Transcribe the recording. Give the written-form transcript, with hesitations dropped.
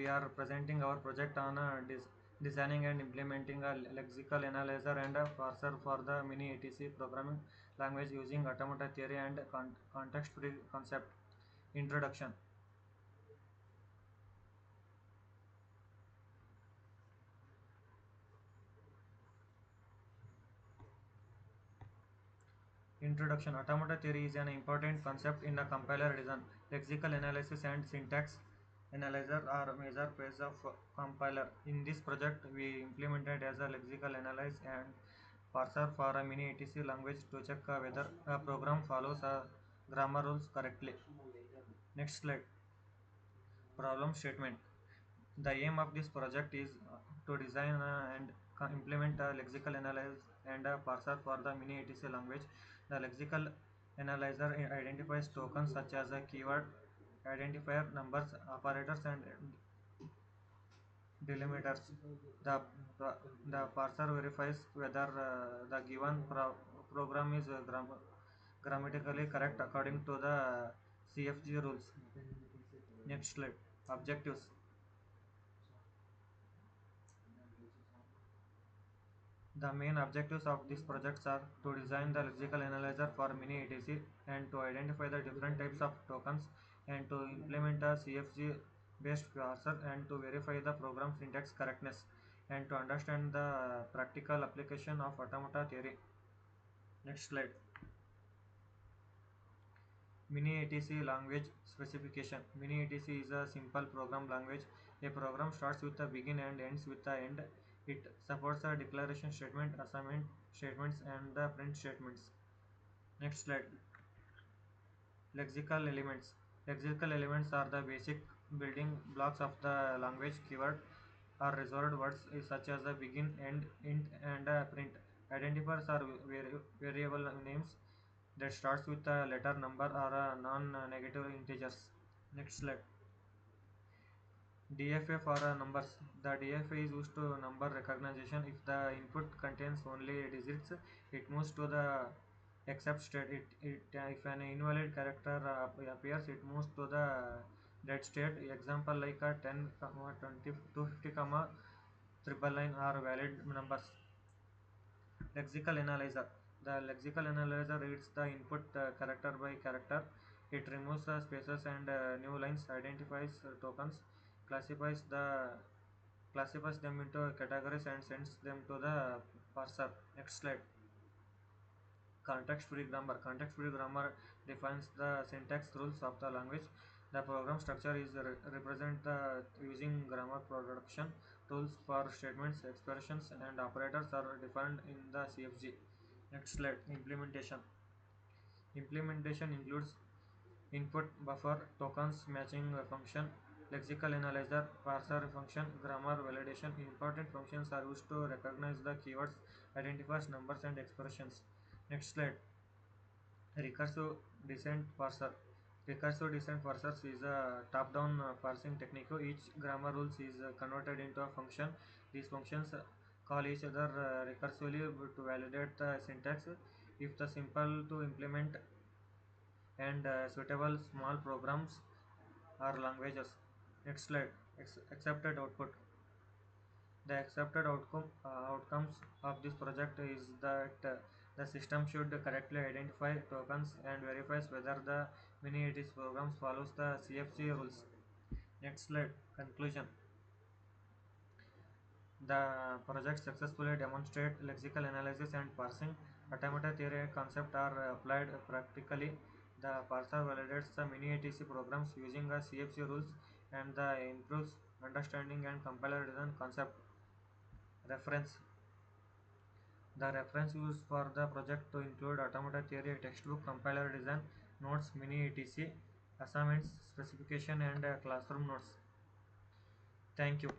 are presenting our project on designing and implementing a lexical analyzer and a parser for the mini ATC programming language using automata theory and context-free concept. Introduction. Introduction. Automata theory is an important concept in the compiler design. Lexical analysis and syntax analyzer are major phases of compiler. In this project, we implemented as a lexical analysis and parser for a mini ATC language to check whether a program follows grammar rules correctly. Next slide. Problem statement. The aim of this project is to design and implement a lexical analyzer and a parser for the mini ATC language. The lexical analyzer identifies tokens such as a keyword, identifier, numbers, operators, and delimiters. The, the parser verifies whether the given program is grammatically correct according to the CFG rules. Next slide. Objectives. The main objectives of these projects are to design the lexical analyzer for mini ATC and to identify the different types of tokens and to implement a CFG based parser and to verify the program syntax correctness and to understand the practical application of automata theory. Next slide. Mini ATC language specification. Mini ATC is a simple program language. A program starts with a begin and ends with the end. It supports a declaration statement, assignment statements, and the print statements. Next slide. Lexical elements. Lexical elements are the basic building blocks of the language. Keyword are reserved words such as a begin, end, int, and a print. Identifiers are variable names that starts with a letter, number, or a non-negative integers. Next slide. DFA for numbers. The DFA is used to number recognition. If the input contains only digits, it moves to the except state. If an invalid character appears, it moves to the dead state. Example like a 10, 20, 250, 999 are valid numbers. Lexical analyzer. The lexical analyzer reads the input character by character. It removes spaces and new lines, identifies tokens, classifies them into categories and sends them to the parser. Next slide. Context-free grammar. Context-free grammar defines the syntax rules of the language. The program structure is represented using grammar production tools for statements, expressions, and operators are defined in the CFG. Next slide. Implementation. Implementation includes input buffer, tokens matching function, lexical analyzer, parser function, grammar validation. Important functions are used to recognize the keywords, identifies numbers, and expressions. Next slide. Recursive descent parser. Recursive descent parsers is a top-down parsing technique. Each grammar rules is converted into a function. These functions call each other recursively to validate the syntax. If the simple to implement and suitable small programs or languages. Next slide. Accepted output. The accepted outcomes of this project is that the system should correctly identify tokens and verifies whether the mini ATC programs follows the CFG rules. Next slide. Conclusion. The project successfully demonstrates lexical analysis and parsing. Automata theory concepts are applied practically. The parser validates the mini ATC programs using the CFG rules and improves understanding and compiler design concept. Reference. The reference used for the project to include automata theory textbook, compiler design, notes, mini ATC, assignments, specification, and classroom notes. Thank you.